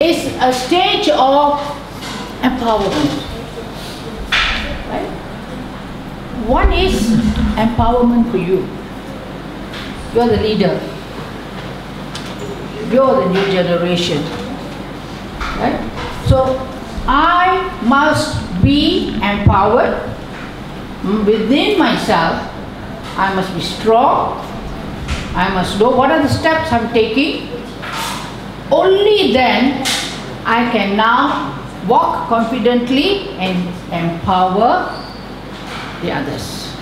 is a stage of empowerment. Right? One is empowerment for you. You're the leader. You're the new generation. Right? So I must be empowered within myself. I must be strong. I must know what are the steps I'm taking. Only then I can now walk confidently and empower the others.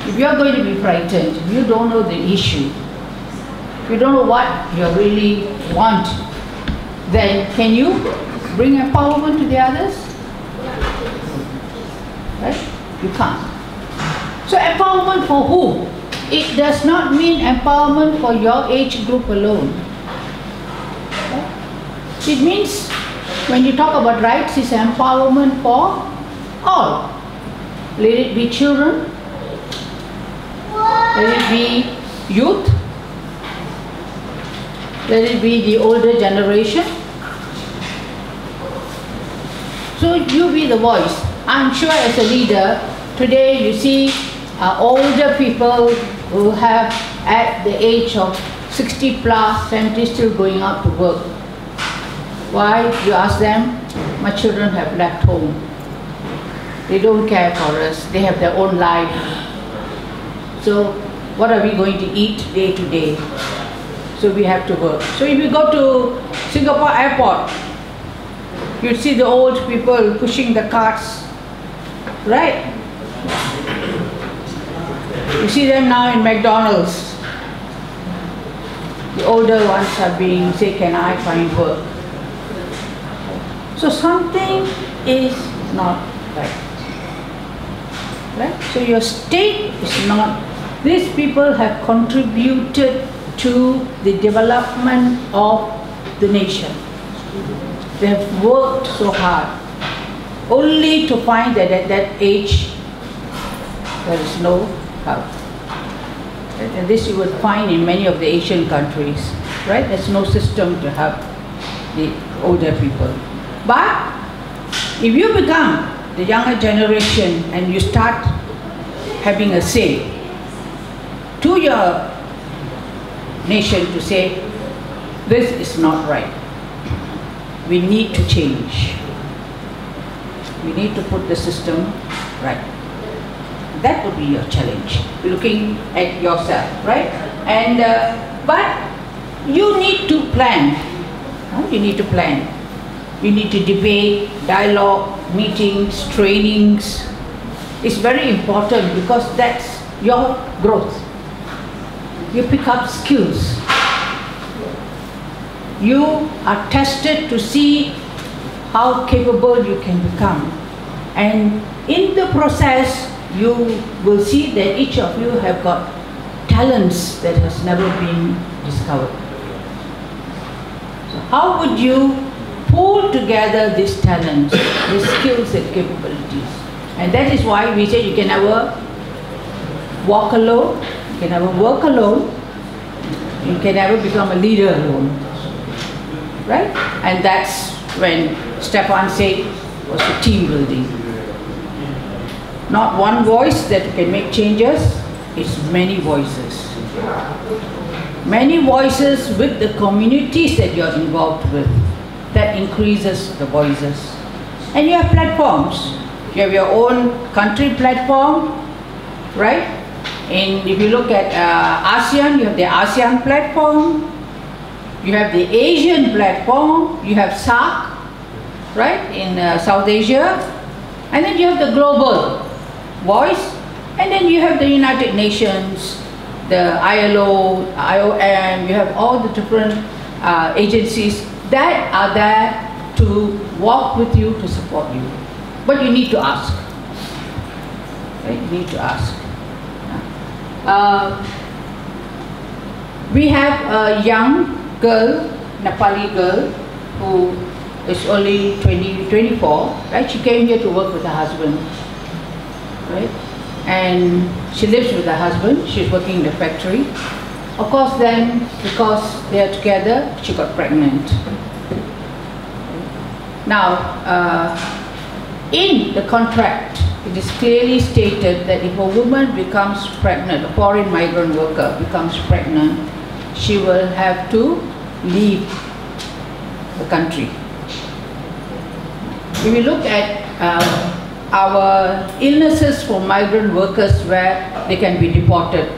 If you're going to be frightened, if you don't know the issue, if you don't know what you really want, then can you bring empowerment to the others? Right? You can't. So empowerment for who? It does not mean empowerment for your age group alone. It means when you talk about rights, it's empowerment for all. Let it be children, let it be youth, let it be the older generation. So you be the voice. I'm sure as a leader, today you see older people who have at the age of 60 plus, 70 still going out to work. Why? You ask them, my children have left home. They don't care for us. They have their own life. So what are we going to eat day to day? So we have to work. So if you go to Singapore airport, you see the old people pushing the carts, right? You see them now in McDonald's. The older ones are being, say, can I find work? So something is not right. Right? So your state is not, these people have contributed to the development of the nation. They have worked so hard, only to find that at that age, there is no help. And this you would find in many of the Asian countries, right? There's no system to help the older people. But if you become the younger generation and you start having a say to your nation to say, this is not right. We need to change. We need to put the system right. That would be your challenge, looking at yourself, right? And but you need to plan. You need to plan. You need to debate, dialogue, meetings, trainings. It's very important because that's your growth. You pick up skills. You are tested to see how capable you can become. And in the process, you will see that each of you have got talents that has never been discovered. So how would you pull together these talents, these skills and capabilities? And that is why we say you can never walk alone, you can never work alone, you can never become a leader alone. Right? And that's when Stefan said was the team building. Not one voice that can make changes, it's many voices. Many voices with the communities that you're involved with. That increases the voices. And you have platforms. You have your own country platform, right? And if you look at ASEAN, you have the ASEAN platform. You have the Asian platform. You have SAARC, right, in South Asia. And then you have the global voice. And then you have the United Nations, the ILO, IOM. You have all the different agencies that are there to walk with you, to support you. But you need to ask. Right? You need to ask. We have a young girl, Nepali girl, who is only 24, right? She came here to work with her husband, right? And she lives with her husband. She's working in the factory. Of course then, because they are together, she got pregnant. Now, in the contract, it is clearly stated that if a woman becomes pregnant, a foreign migrant worker becomes pregnant, she will have to leave the country. If we look at our illnesses for migrant workers where they can be deported,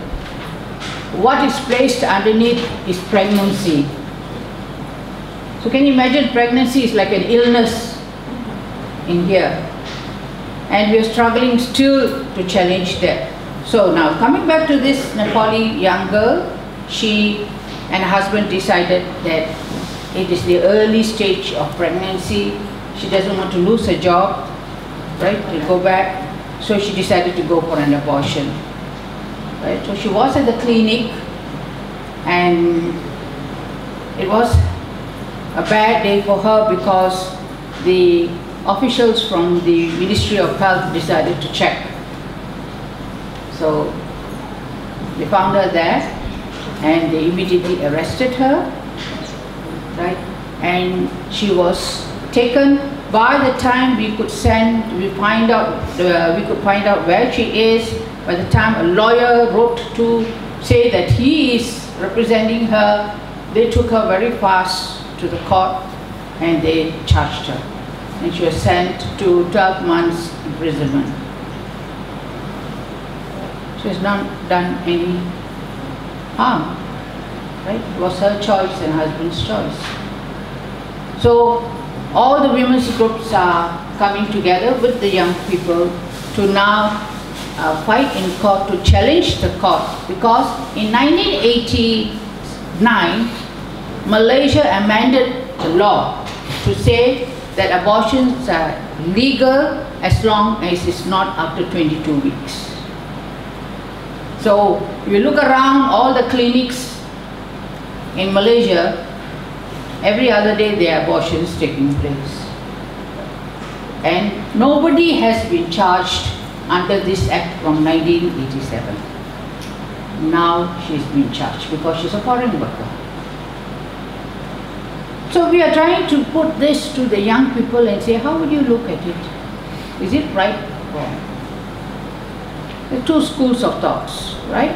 what is placed underneath is pregnancy. So can you imagine, pregnancy is like an illness in here, and we are struggling still to challenge that. So now coming back to this Nepali young girl, she and her husband decided that it is the early stage of pregnancy. She doesn't want to lose her job, right, to go back. So she decided to go for an abortion. Right? So she was at the clinic, and it was a bad day for her because the officials from the Ministry of Health decided to check. So they found her there, and they immediately arrested her, right? And she was taken. By the time we could find out where she is. By the time a lawyer wrote to say that he is representing her, they took her very fast to the court and they charged her. And she was sent to 12 months imprisonment. She has not done any harm, right? It was her choice and husband's choice. So all the women's groups are coming together with the young people to now fight in court, to challenge the court, because in 1989, Malaysia amended the law to say that abortions are legal as long as it's not after 22 weeks. So if you look around all the clinics in Malaysia, every other day there are abortions taking place. And nobody has been charged under this act from 1987. Now she's been charged because she's a foreign worker. So we are trying to put this to the young people and say, how would you look at it? Is it right or wrong? There are two schools of thoughts, right?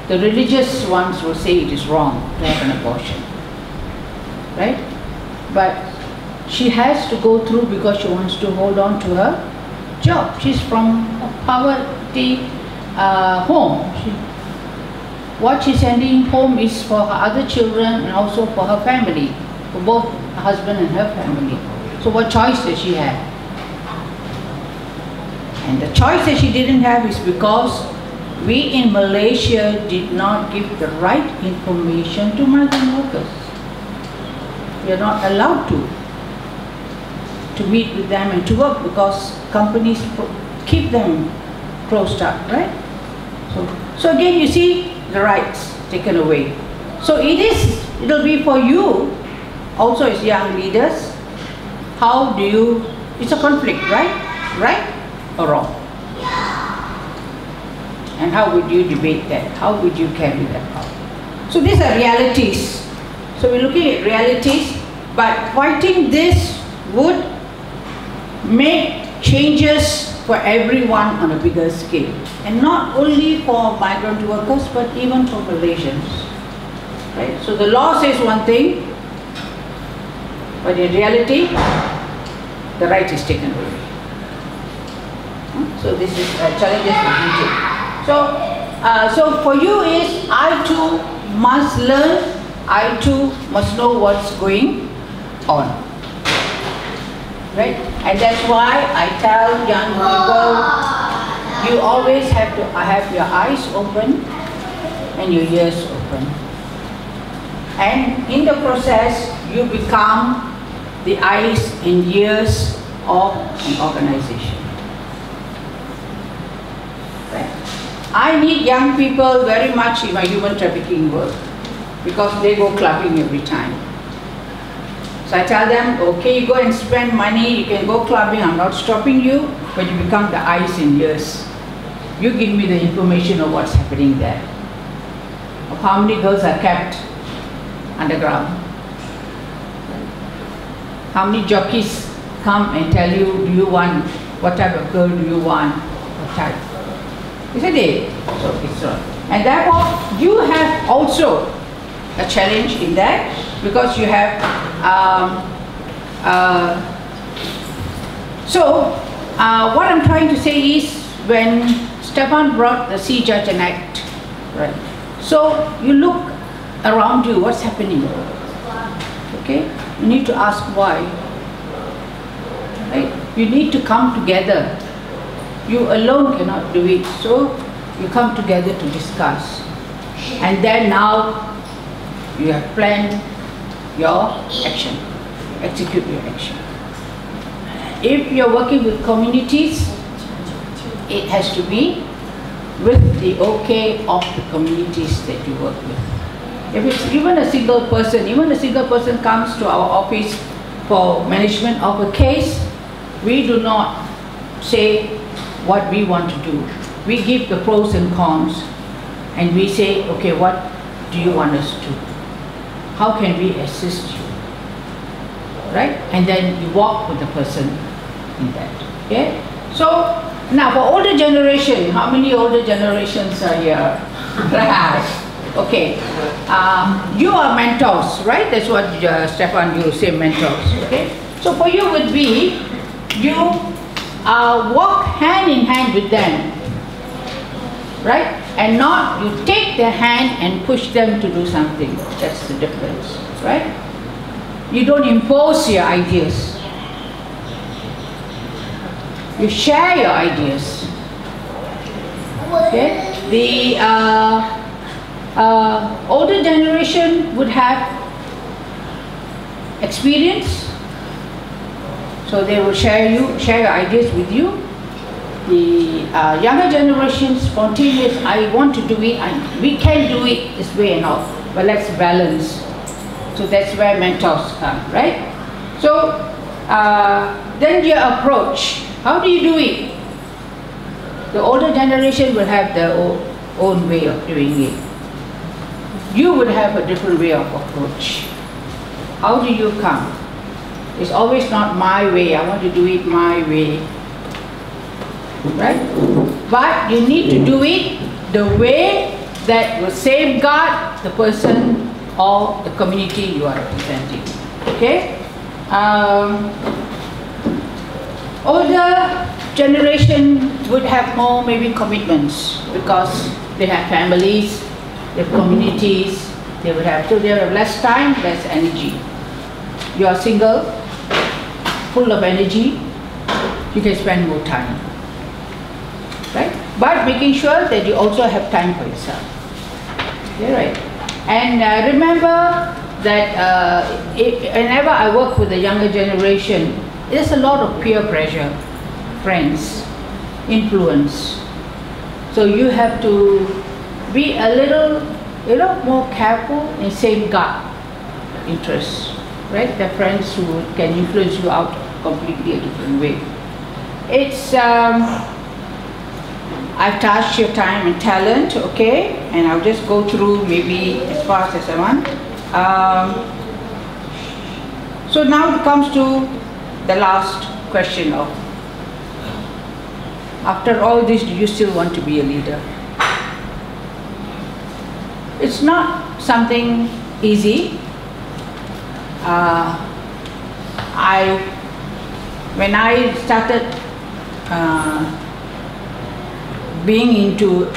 The religious ones will say it is wrong to have an abortion, right? But she has to go through because she wants to hold on to her job. She's from a poverty home. What she's sending home is for her other children and also for her family, for both her husband and her family. So what choice does she have? And the choice that she didn't have is because we in Malaysia did not give the right information to migrant workers. We are not allowed to meet with them and to work because companies keep them closed up, right? So again, you see the rights taken away. So it'll be for you also as young leaders. How do you, it's a conflict, right? Right or wrong? And how would you debate that? How would you carry that out? So these are realities. So we're looking at realities, but fighting this would make changes for everyone on a bigger scale. And not only for migrant workers, but even for Malaysians. Right? So the law says one thing, but in reality, the right is taken away. So this is challenges with Egypt. So for you is, I too must learn, I too must know what's going on. Right? And that's why I tell young people, you always have to have your eyes open and your ears open. And in the process, you become the eyes and ears of an organization. Right? I need young people very much in my human trafficking work because they go clubbing every time. So I tell them, okay, you go and spend money, you can go clubbing, I'm not stopping you, but you become the eyes and ears. You give me the information of what's happening there, of how many girls are kept underground, how many jockeys come and tell you, do you want, what type of girl do you want, what type. Isn't it? So it's not. And therefore, you have also a challenge in that, because you have, what I'm trying to say is, when Stefan brought the See, Judge and Act, right? So you look around you, what's happening? Okay? You need to ask why. Right? You need to come together. You alone cannot do it. So you come together to discuss. And then now you have planned your action, execute your action. If you're working with communities, it has to be with the okay of the communities that you work with. If it's even a single person comes to our office for management of a case, we do not say what we want to do. We give the pros and cons, and we say, okay, what do you want us to do? How can we assist you? Right? And then you walk with the person in that. Okay? So, now for older generation, how many older generations are here? Right. Okay. You are mentors, right? That's what Stefan, you say mentors. Okay. So for you would be, you walk hand in hand with them, right? And not you take their hand and push them to do something. That's the difference, right? You don't impose your ideas. You share your ideas. Okay? The older generation would have experience, so they will share your ideas with you. The younger generation, spontaneous, I want to do it, we can do it this way and all, but let's balance. So that's where mentors come, right? So then your approach. How do you do it? The older generation will have their own way of doing it. You would have a different way of approach. How do you come? It's always not my way. I want to do it my way. Right? But you need to do it the way that will safeguard the person or the community you are representing. Okay? Older generation would have more maybe commitments because they have families, they have communities, they would have, so they have less time, less energy. You are single, full of energy, you can spend more time, right? But making sure that you also have time for yourself. Okay, right? And remember that whenever I work with the younger generation, there's a lot of peer pressure, friends, influence. So you have to be a little more careful and safeguard interests, right? The friends who can influence you out completely a different way. It's, I've touched your time and talent, okay? And I'll just go through maybe as fast as I want. So now it comes to the last question of, after all this, do you still want to be a leader? It's not something easy. When I started being into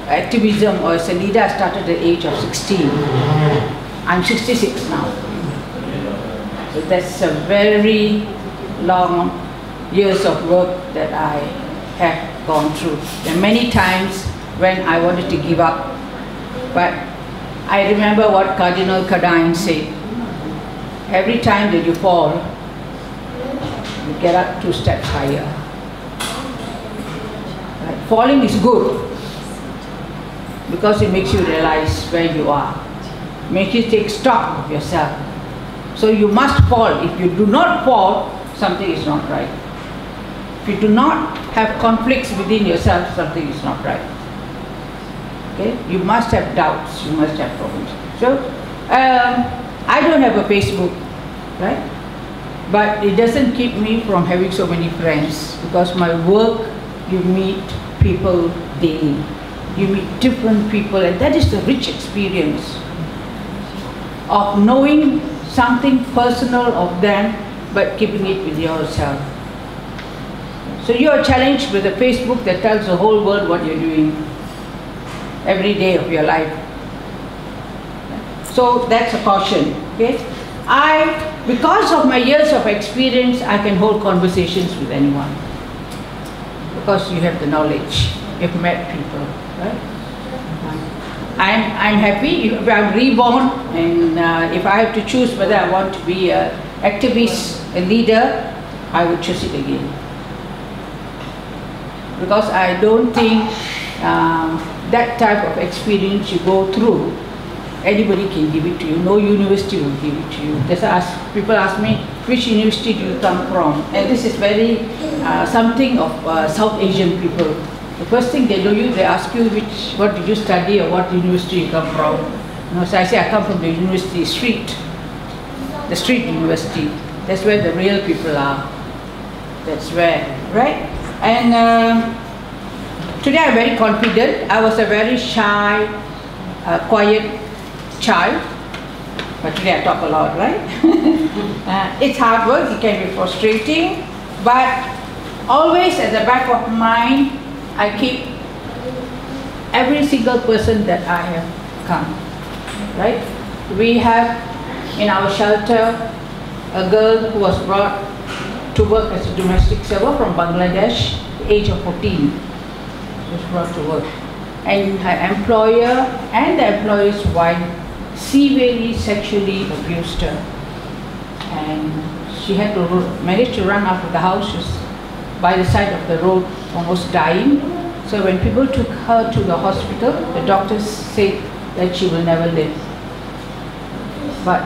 activism or as a leader, I started at the age of 16. I'm 66 now. So that's a very long years of work that I have gone through. There are many times when I wanted to give up, but I remember what Cardinal Cardine said. Every time that you fall, you get up 2 steps higher. Right? Falling is good because it makes you realize where you are, makes you take stock of yourself. So you must fall. If you do not fall, something is not right. If you do not have conflicts within yourself, something is not right. Okay? You must have doubts, you must have problems. So, I don't have a Facebook, right? But it doesn't keep me from having so many friends, because my work, you meet people daily. You meet different people, and that is the rich experience of knowing something personal of them, but keeping it with yourself. So you are challenged with a Facebook that tells the whole world what you're doing every day of your life. So that's a caution. Okay? Because of my years of experience, I can hold conversations with anyone. Because you have the knowledge, you've met people, right? I'm happy if I'm reborn, and if I have to choose whether I want to be an activist, a leader, I would choose it again. Because I don't think that type of experience you go through, anybody can give it to you. No university will give it to you. People ask me, which university do you come from? And this is very something of South Asian people. The first thing they do, they ask you what did you study or what university you come from. So I say I come from the university street, the street university. That's where the real people are. That's where, right? And today I'm very confident. I was a very shy, quiet child, but today I talk a lot, right? It's hard work, it can be frustrating, but always at the back of mind, I keep every single person that I have come, right? We have in our shelter a girl who was brought to work as a domestic server from Bangladesh at the age of 14. She was brought to work. And her employer and the employer's wife severely sexually abused her. And she had to manage to run out of the house. She was by the side of the road, almost dying. So when people took her to the hospital, the doctors said that she will never live. But